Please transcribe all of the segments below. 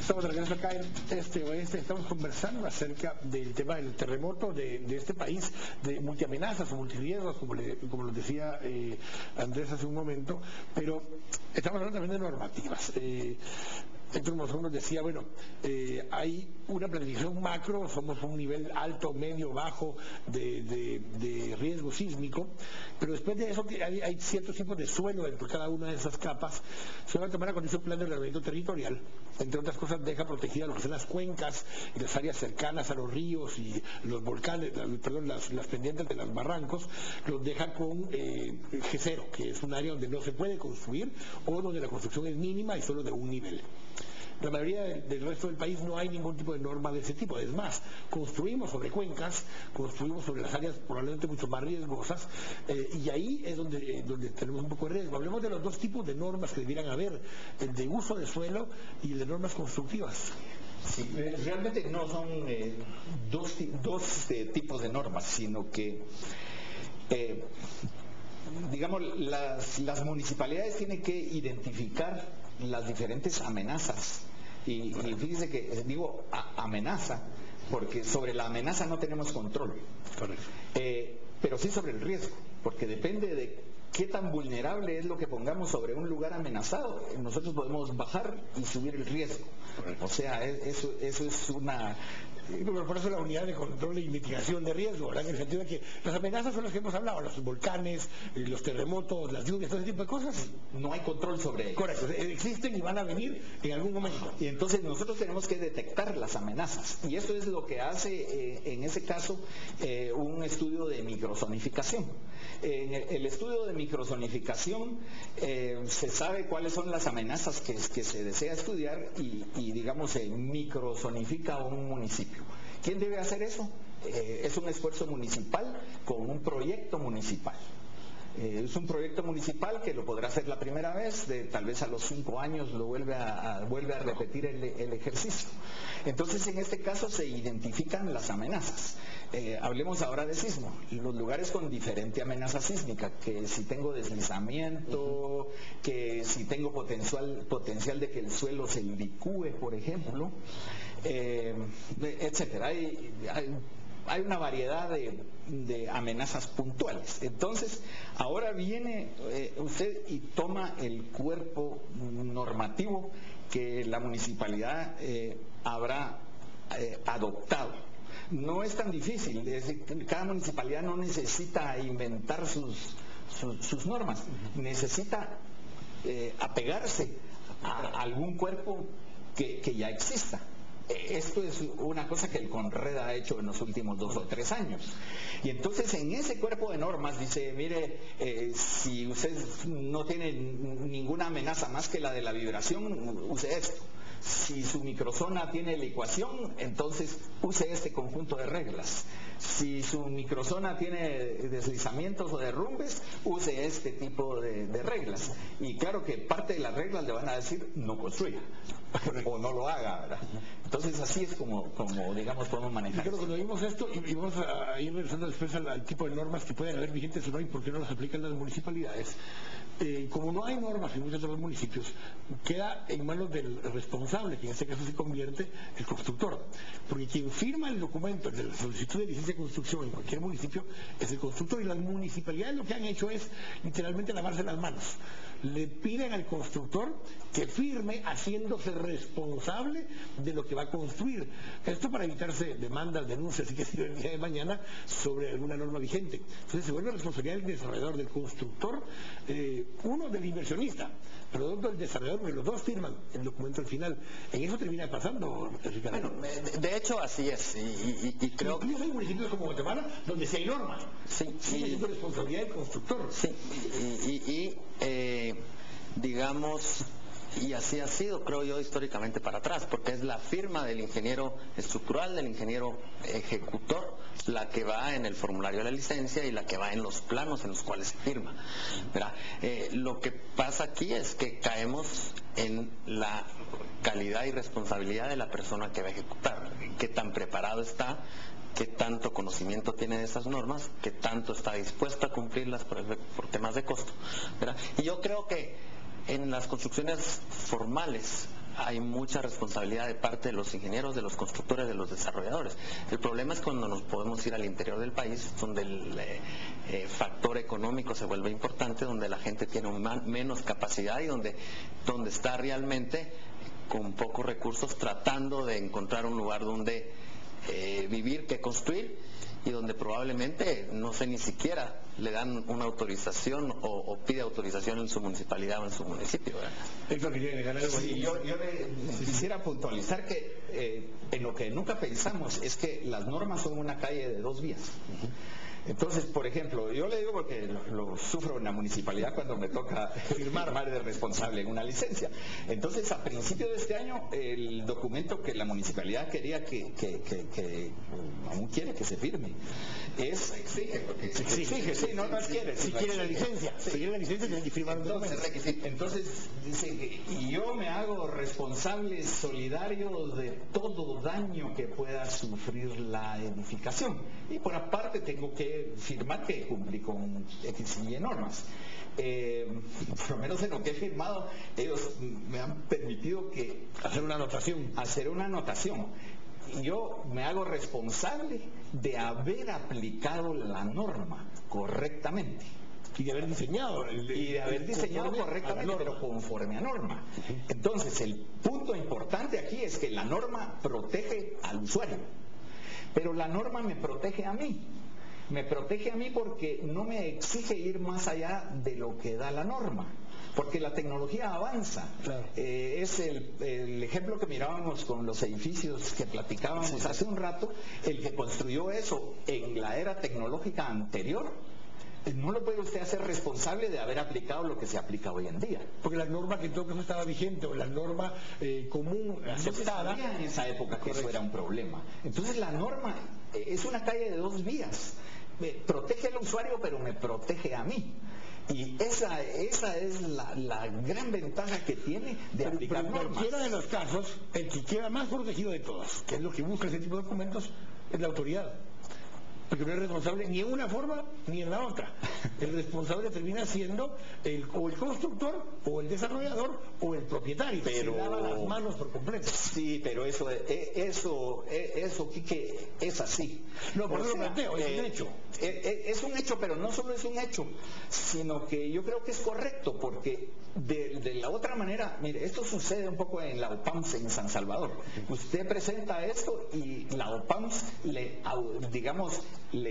Estamos de regreso acá en Este Oeste. Estamos conversando acerca del tema del terremoto de este país, de multiamenazas o multirriesgos, como lo decía Andrés hace un momento, pero estamos hablando también de normativas. Héctor Monzón nos decía, bueno, hay una planificación macro, somos un nivel alto, medio, bajo de riesgo sísmico, pero después de eso hay ciertos tipos de suelo dentro de cada una de esas capas. Se va a tomar con ese plan de ordenamiento territorial, entre otras cosas deja protegidas lo que son las cuencas y las áreas cercanas a los ríos y los volcanes, las pendientes de los barrancos, los deja con G0, que es un área donde no se puede construir o donde la construcción es mínima y solo de un nivel. La mayoría del resto del país no hay ningún tipo de norma de ese tipo. Es más, construimos sobre cuencas, construimos sobre las áreas probablemente mucho más riesgosas, y ahí es donde tenemos un poco de riesgo. Hablemos de los dos tipos de normas que debieran haber, el de uso de suelo y el de normas constructivas. Sí, realmente no son dos tipos de normas, sino que digamos, las municipalidades tienen que identificar las diferentes amenazas y fíjese que digo amenaza porque sobre la amenaza no tenemos control. Correcto. Pero sí sobre el riesgo, porque depende de qué tan vulnerable es lo que pongamos sobre un lugar amenazado, nosotros podemos bajar y subir el riesgo. Correcto. O sea, eso es una... Por eso la unidad de control y mitigación de riesgo, ¿verdad? En el sentido de que las amenazas son las que hemos hablado, los volcanes, los terremotos, las lluvias, todo ese tipo de cosas. No hay control sobre ellos. Correcto, existen y van a venir en algún momento. Y entonces nosotros tenemos que detectar las amenazas. Y eso es lo que hace, en ese caso, un estudio de microzonificación. En el estudio de microzonificación se sabe cuáles son las amenazas que se desea estudiar y digamos, se microzonifica un municipio. ¿Quién debe hacer eso? Es un esfuerzo municipal con un proyecto municipal. Es un proyecto municipal que lo podrá hacer la primera vez, tal vez a los 5 años lo vuelve a repetir el ejercicio. Entonces, en este caso se identifican las amenazas. Hablemos ahora de sismo. Los lugares con diferente amenaza sísmica, que si tengo deslizamiento, que si tengo potencial de que el suelo se invicúe, por ejemplo, etcétera. Hay una variedad de amenazas puntuales. Entonces, ahora viene usted y toma el cuerpo normativo que la municipalidad habrá adoptado. No es tan difícil, es decir, cada municipalidad no necesita inventar sus normas, necesita apegarse a algún cuerpo que ya exista. Esto es una cosa que el CONRED ha hecho en los últimos 2 o 3 años. Y entonces en ese cuerpo de normas dice, mire, si usted no tiene ninguna amenaza más que la de la vibración, use esto. Si su microzona tiene licuación, entonces use este conjunto de reglas. Si su microzona tiene deslizamientos o derrumbes, use este tipo de reglas. Y claro que parte de las reglas le van a decir no construya o no lo haga, ¿verdad? Entonces así es como digamos podemos manejar. Claro, cuando vimos esto y vamos a ir regresando después al tipo de normas que pueden haber vigentes o no y por qué no las aplican las municipalidades. Como no hay normas en muchos de los municipios, queda en manos del responsable, que en este caso se convierte el constructor, porque quien firma el documento de la solicitud de licencia de construcción en cualquier municipio es el constructor, y las municipalidades lo que han hecho es literalmente lavarse las manos. Le piden al constructor que firme haciéndose responsable de lo que va a construir. Esto para evitarse demandas, denuncias y que si el día de mañana sobre alguna norma vigente. Entonces se vuelve responsabilidad del desarrollador, del constructor, uno del inversionista, pero dos del desarrollador, porque los dos firman el documento al final. En eso termina pasando, Ricardo. Bueno, de hecho así es, y creo que... Incluso hay municipios como Guatemala donde sí hay normas. Sí, sí, es responsabilidad del constructor. Sí, digamos, y así ha sido, creo yo, históricamente para atrás, porque es la firma del ingeniero estructural, del ingeniero ejecutor, la que va en el formulario de la licencia y la que va en los planos en los cuales se firma, ¿verdad? Lo que pasa aquí es que caemos en la calidad y responsabilidad de la persona que va a ejecutar, qué tan preparado está, qué tanto conocimiento tiene de esas normas, qué tanto está dispuesto a cumplirlas por temas de costo, ¿verdad? Y yo creo que en las construcciones formales hay mucha responsabilidad de parte de los ingenieros, de los constructores, de los desarrolladores. El problema es cuando nos podemos ir al interior del país, donde el factor económico se vuelve importante, donde la gente tiene menos capacidad y donde está realmente con pocos recursos tratando de encontrar un lugar donde vivir que construir, y donde probablemente no sé ni siquiera le dan una autorización o pide autorización en su municipalidad o en su municipio. Héctor, quería agregar algo ahí. Sí, yo quisiera puntualizar que en lo que nunca pensamos es que las normas son una calle de dos vías. Entonces, por ejemplo, yo le digo porque lo sufro en la municipalidad cuando me toca firmar de responsable en una licencia. Entonces, a principio de este año, el documento que la municipalidad quería que aún quiere que se firme es... Exige, porque exige, sí, no quiere. Si quiere la licencia, si quiere la licencia tiene que firmar un documento. Entonces, dice que y yo me hago responsable solidario de todo daño que pueda sufrir la edificación. Y por aparte tengo que firmar que cumplí con X y Y normas. Por lo menos en lo que he firmado, ellos me han permitido que hacer una anotación. Yo me hago responsable de haber aplicado la norma correctamente. Y de haber diseñado. Correctamente, pero conforme a norma. Entonces, el punto importante aquí es que la norma protege al usuario, pero la norma me protege a mí. Me protege a mí porque no me exige ir más allá de lo que da la norma, porque la tecnología avanza. Claro. Es el ejemplo que mirábamos con los edificios que platicábamos hace un rato. El que construyó eso en la era tecnológica anterior, no lo puede usted hacer responsable de haber aplicado lo que se aplica hoy en día. Porque la norma que en todo caso estaba vigente, o la norma común aceptada... No se sabía en esa época que eso era un problema. Entonces la norma es una calle de dos vías. Me protege al usuario, pero me protege a mí. Y esa es la gran ventaja que tiene de aplicar normas. En cualquiera de los casos, el que queda más protegido de todos, que es lo que busca ese tipo de documentos, es la autoridad. Porque no es responsable ni en una forma ni en la otra. El responsable termina siendo o el constructor, o el desarrollador, o el propietario. Pero se lava las manos por completo. Sí, pero eso Quique, es así. No, por eso lo planteo, es un hecho. Es un hecho, pero no solo es un hecho, sino que yo creo que es correcto, porque de la otra manera, mire, esto sucede un poco en la OPAMS en San Salvador. Usted presenta esto y la OPAMS le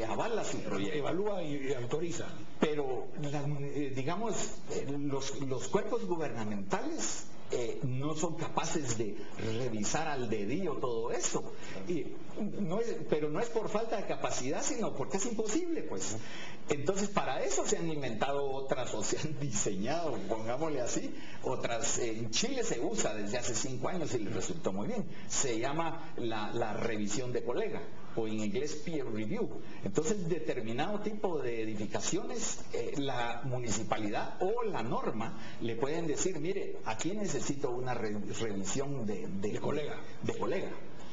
avala su proyecto. Evalúa y autoriza. Pero, los cuerpos gubernamentales no son capaces de revisar al dedillo todo eso. Pero no es por falta de capacidad, sino porque es imposible, pues. Entonces, para eso se han inventado otras, o se han diseñado, pongámosle así, otras. En Chile se usa desde hace 5 años y le resultó muy bien. Se llama la revisión de colega, o en inglés peer review. Entonces, determinado tipo de edificaciones, la municipalidad o la norma le pueden decir, mire, aquí necesito una revisión de colega.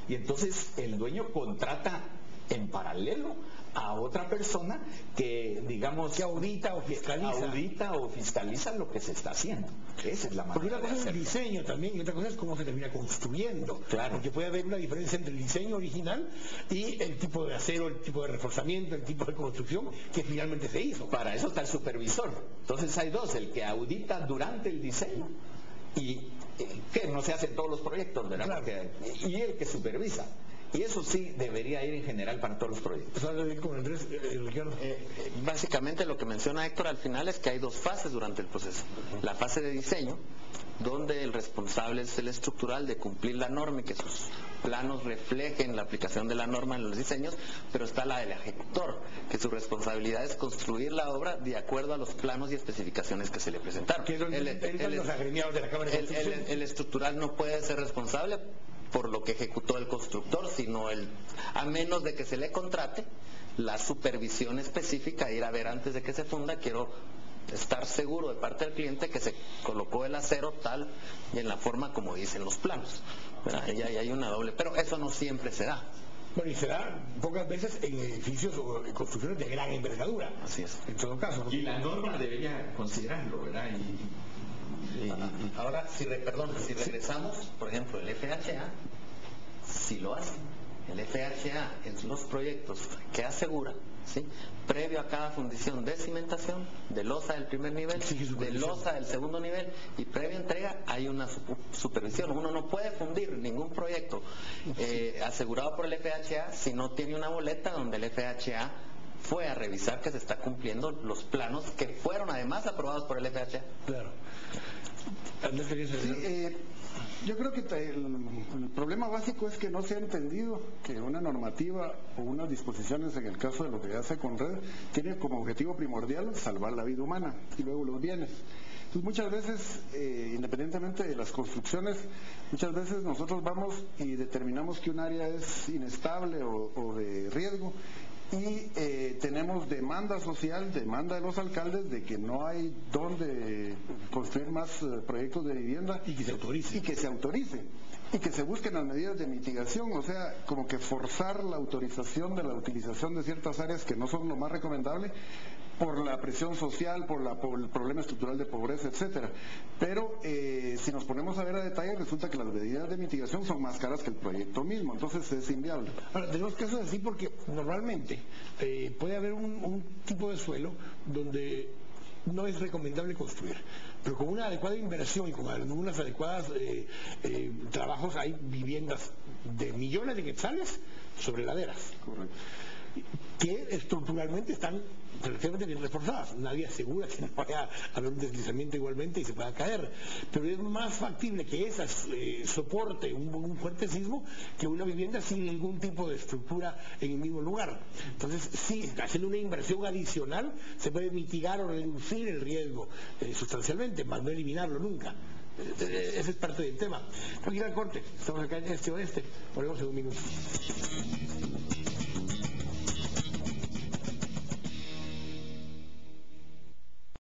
Y entonces el dueño contrata en paralelo a otra persona que, digamos, que audita o fiscaliza lo que se está haciendo. Esa es la manera. Porque una cosa es el diseño también y otra cosa es cómo se termina construyendo. Claro. Porque puede haber una diferencia entre el diseño original y el tipo de acero, el tipo de reforzamiento, el tipo de construcción que finalmente se hizo. Para eso está el supervisor. Entonces hay dos, el que audita durante el diseño y que no se hace en todos los proyectos, ¿verdad? Claro. Y el que supervisa. Y eso sí debería ir en general para todos los proyectos. Básicamente lo que menciona Héctor al final es que hay dos fases durante el proceso. La fase de diseño, donde el responsable es el estructural de cumplir la norma y que sus planos reflejen la aplicación de la norma en los diseños, pero está la del ejecutor, que su responsabilidad es construir la obra de acuerdo a los planos y especificaciones que se le presentaron. El estructural no puede ser responsable por lo que ejecutó el constructor, sino a menos de que se le contrate la supervisión específica, ir a ver antes de que se funda, quiero estar seguro de parte del cliente que se colocó el acero tal y en la forma como dicen los planos. Ahí hay una doble, pero eso no siempre se da. Bueno, y se da pocas veces en edificios o en construcciones de gran envergadura. Así es. En todo caso, ¿no? Y la norma debería considerarlo, ¿verdad? Ahora, si regresamos, por ejemplo, el FHA, si lo hace. El FHA en los proyectos que asegura, ¿sí?, previo a cada fundición de cimentación, de losa del primer nivel, de losa del segundo nivel y previa entrega, hay una supervisión. Uno no puede fundir ningún proyecto asegurado por el FHA si no tiene una boleta donde el FHA fue a revisar que se está cumpliendo los planos que fueron además aprobados por el FHA. Claro. Yo creo que el problema básico es que no se ha entendido que una normativa o unas disposiciones, en el caso de lo que hace Conred, tiene como objetivo primordial salvar la vida humana y luego los bienes. Entonces muchas veces, independientemente de las construcciones, muchas veces nosotros vamos y determinamos que un área es inestable o de riesgo, y tenemos demanda social, demanda de los alcaldes de que no hay dónde construir más proyectos de vivienda y que se autorice. Y que se busquen las medidas de mitigación, o sea, como que forzar la autorización de la utilización de ciertas áreas que no son lo más recomendable por la presión social, por el problema estructural de pobreza, etcétera. Pero si nos ponemos a ver a detalle, resulta que las medidas de mitigación son más caras que el proyecto mismo, entonces es inviable. Ahora, tenemos casos así porque normalmente puede haber un tipo de suelo donde no es recomendable construir, pero con una adecuada inversión y con algunas adecuadas trabajos hay viviendas de millones de quetzales sobre laderas. Correcto. Que estructuralmente están relativamente bien reforzadas. Nadie asegura que no vaya a haber un deslizamiento igualmente y se pueda caer, pero es más factible que esas soporte un fuerte sismo que una vivienda sin ningún tipo de estructura en el mismo lugar. Entonces, sí, haciendo una inversión adicional se puede mitigar o reducir el riesgo sustancialmente, más no eliminarlo nunca. Ese es parte del tema. No quiero ir al corte, estamos acá en este oeste, volvemos en un minuto.